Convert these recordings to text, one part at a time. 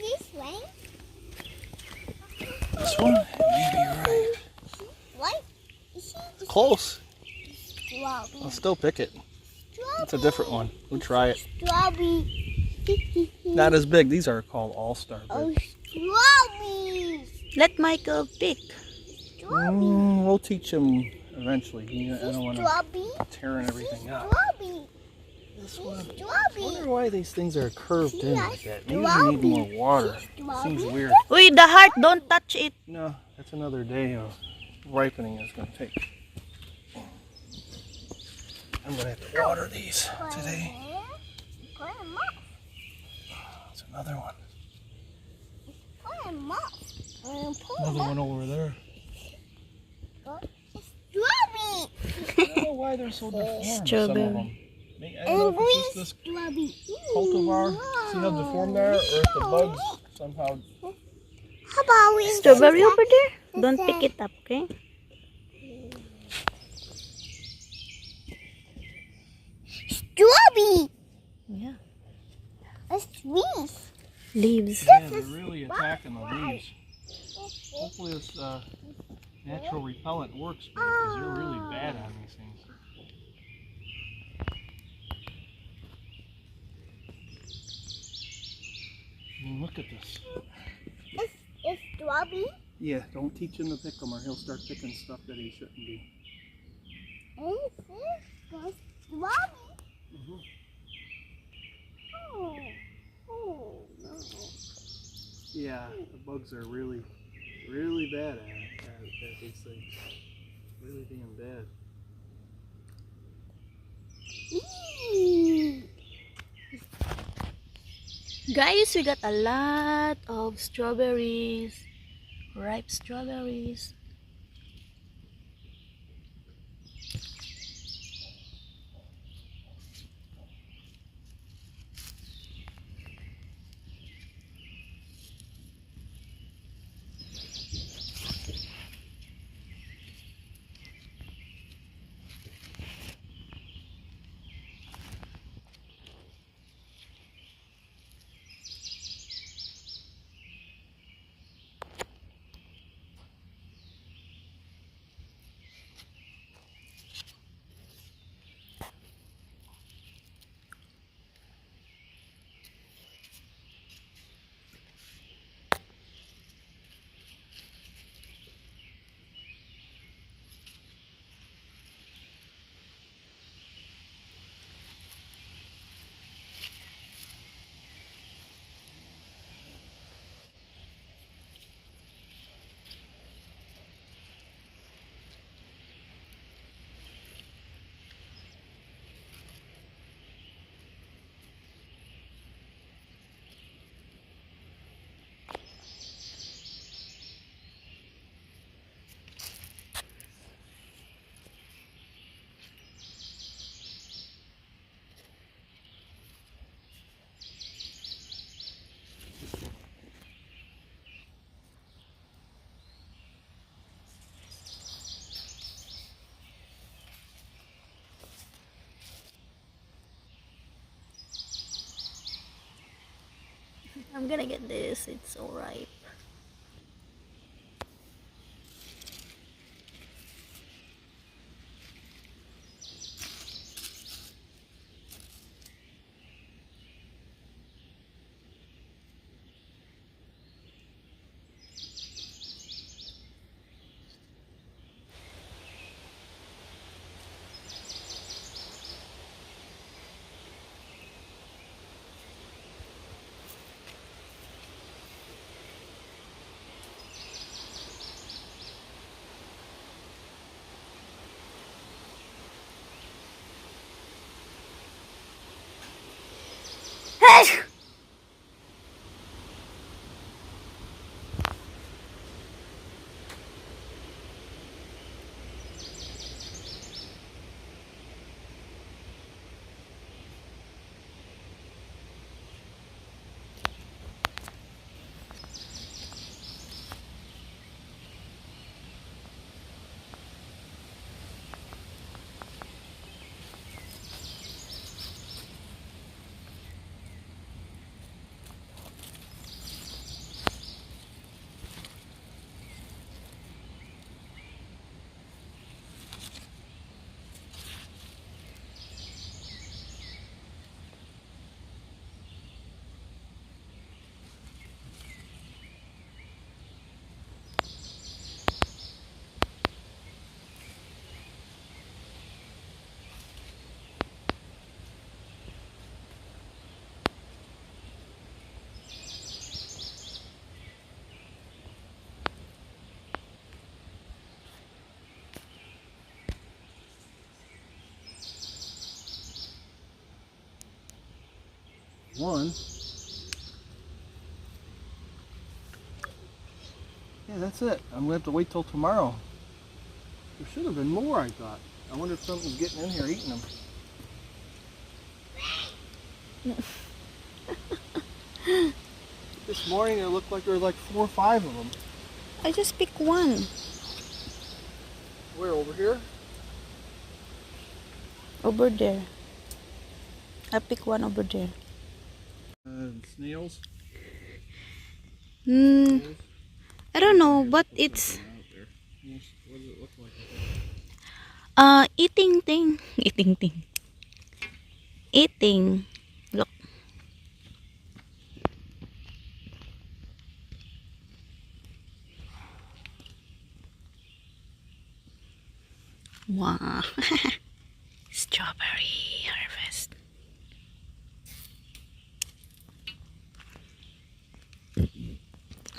this way? This one? Maybe you're right. What? Close. Strawberry. I'll still pick it. It's a different one. We'll try it. Strawberry. Not as big. These are called all-star. Oh, strawberries. Let Michael pick. We'll teach him eventually. I don't want to Strawberry. tearing everything up. Strawberry. This one. I Strawberry. wonder why these things are curved in like that. Maybe they need more water. Seems weird. Uy, the heart, don't touch it. No, that's another day of ripening it's going to take. I'm going to have to water these today. That's another one. Another one over there. Strawberry. I don't know why they're so deformed, some of Strawberry. them. I don't know if it's just this cultivar, see how deformed they are, or if the bugs somehow... How about we Strawberry over there? Don't pick it up, okay? Strawberry. Yeah. That's sweet. Leaves. Yeah, they're really attacking the leaves. Hopefully this natural repellent works, because they're really bad on these things. Look at this. It's strawberry. Yeah, don't teach him to pick them or he'll start picking stuff that he shouldn't be. And this strawberry. Oh, no. Yeah, the bugs are really, really bad at these things. Really damn bad. Guys, we got a lot of strawberries. Ripe strawberries. I'm gonna get this, it's so ripe. one. Yeah, that's it. I'm gonna have to wait till tomorrow. There should have been more, I thought. I wonder if something's getting in here eating them. This morning it looked like there were like 4 or 5 of them. I just pick one. Where, over here? Over there. I pick one over there. Snails? Hmm. I don't know, but it's What does it look like? eating thing. Eating thing. Eating. Look. Wow. Strawberry harvest.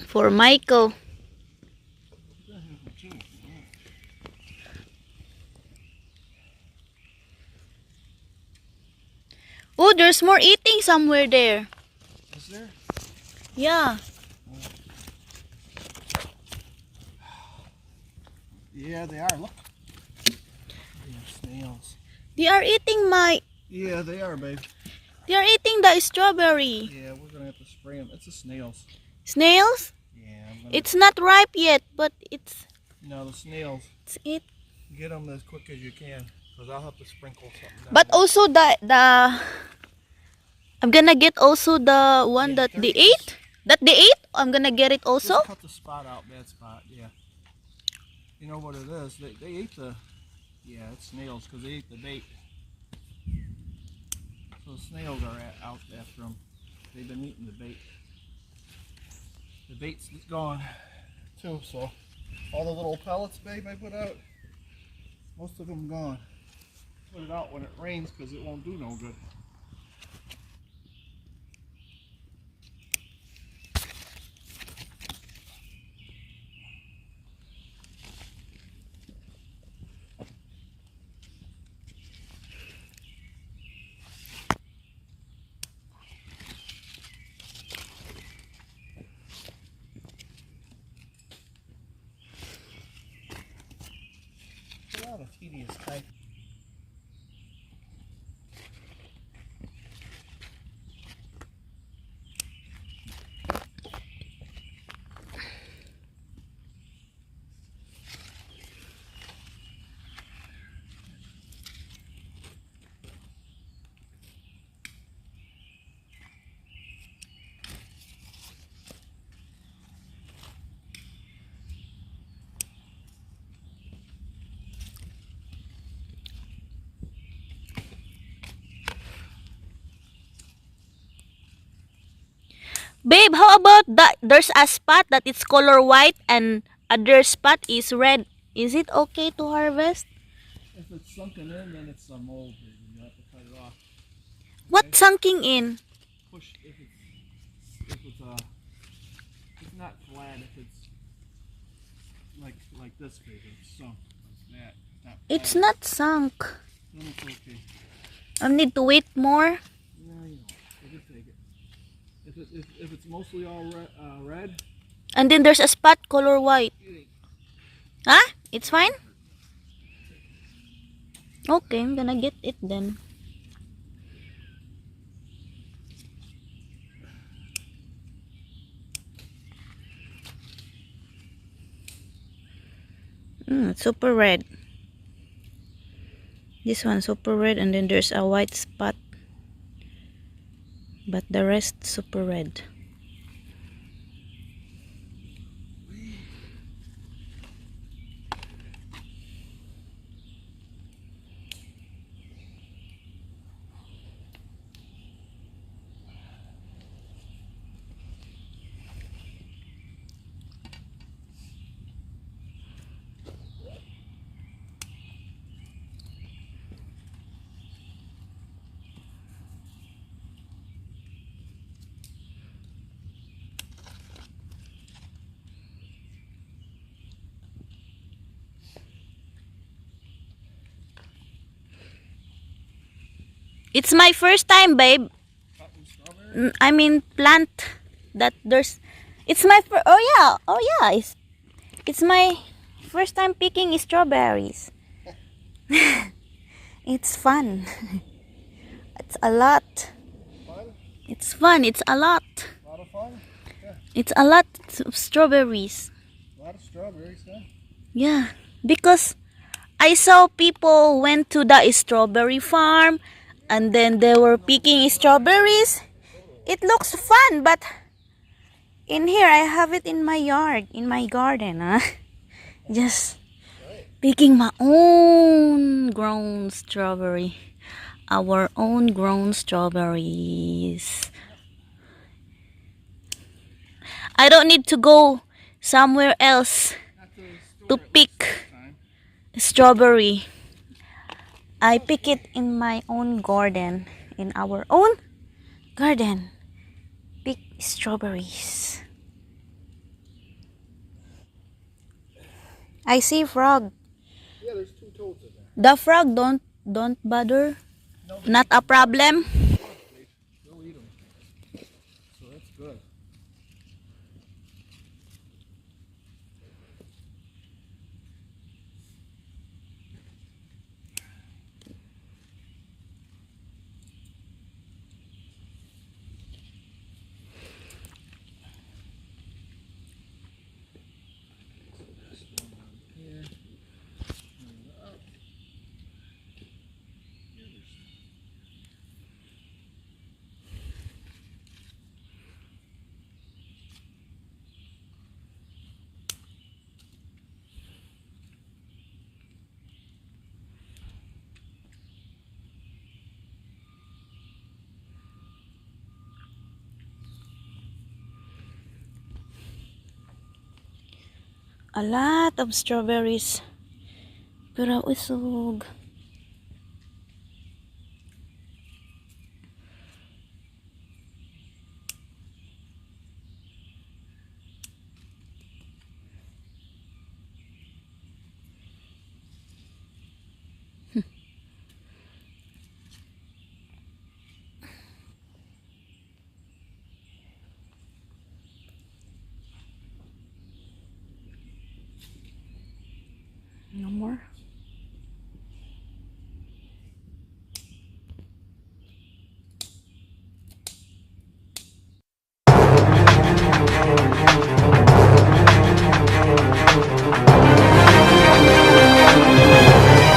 For Michael. Oh, there's more eating somewhere there. Is there? Yeah. Yeah, they are. Look. They are snails. They are eating my... Yeah, they are, babe. They are eating the strawberry. Yeah, we're gonna have to spray them. It's the snails. Snails? Yeah, I'm gonna... It's not ripe yet, but it's No, the snails. it. Get them as quick as you can, because I'll have to sprinkle something down But there. also the I'm gonna get also the one Yeah, that they there it is. ate. That they ate. I'm gonna get it also. Just cut the spot out, bad spot, yeah. You know what it is? They ate the... Yeah, it's snails, because they ate the bait. So the snails are out after them. They've been eating the bait. The bait's gone, too, so... All the little pellets, babe, I put out, most of them gone. Put it out when it rains, because it won't do no good. A lot of tedious type. Babe, how about that? There's a spot that it's color white and other spot is red. Is it okay to harvest? If it's sunken in, then it's some mold. You have to cut it off. What sunking in? Push if it's not flat. If it's like this, baby, it's sunk like that. Not It's flat, not sunk. then it's okay. I need to wait more. Yeah, you know, you can take it. If it's mostly all red, And then there's a spot color white. it ain't. Huh? It's fine? Okay, I'm gonna get it then. Super red. This one super red and then there's a white spot. But the rest super red. It's my first time, babe. Cotton strawberry. I mean plant that there's. It's my oh yeah. It's my first time picking strawberries. It's fun. It's a lot. Fun? It's fun. It's a lot. A lot of fun? Yeah. It's a lot of strawberries. A lot of strawberries, huh? Yeah, because I saw people went to the strawberry farm and then they were picking strawberries. It looks fun, but in here I have it in my yard, in my garden, huh? Just picking my own grown strawberry. Our own grown strawberries. I don't need to go somewhere else to pick strawberry. I pick it in my own garden, in our own garden. Pick strawberries. I see frog. Yeah, there's 2 toads in there. The frog don't bother. Not a problem. They'll eat them. So that's good. A lot of strawberries. Pero usog. No more.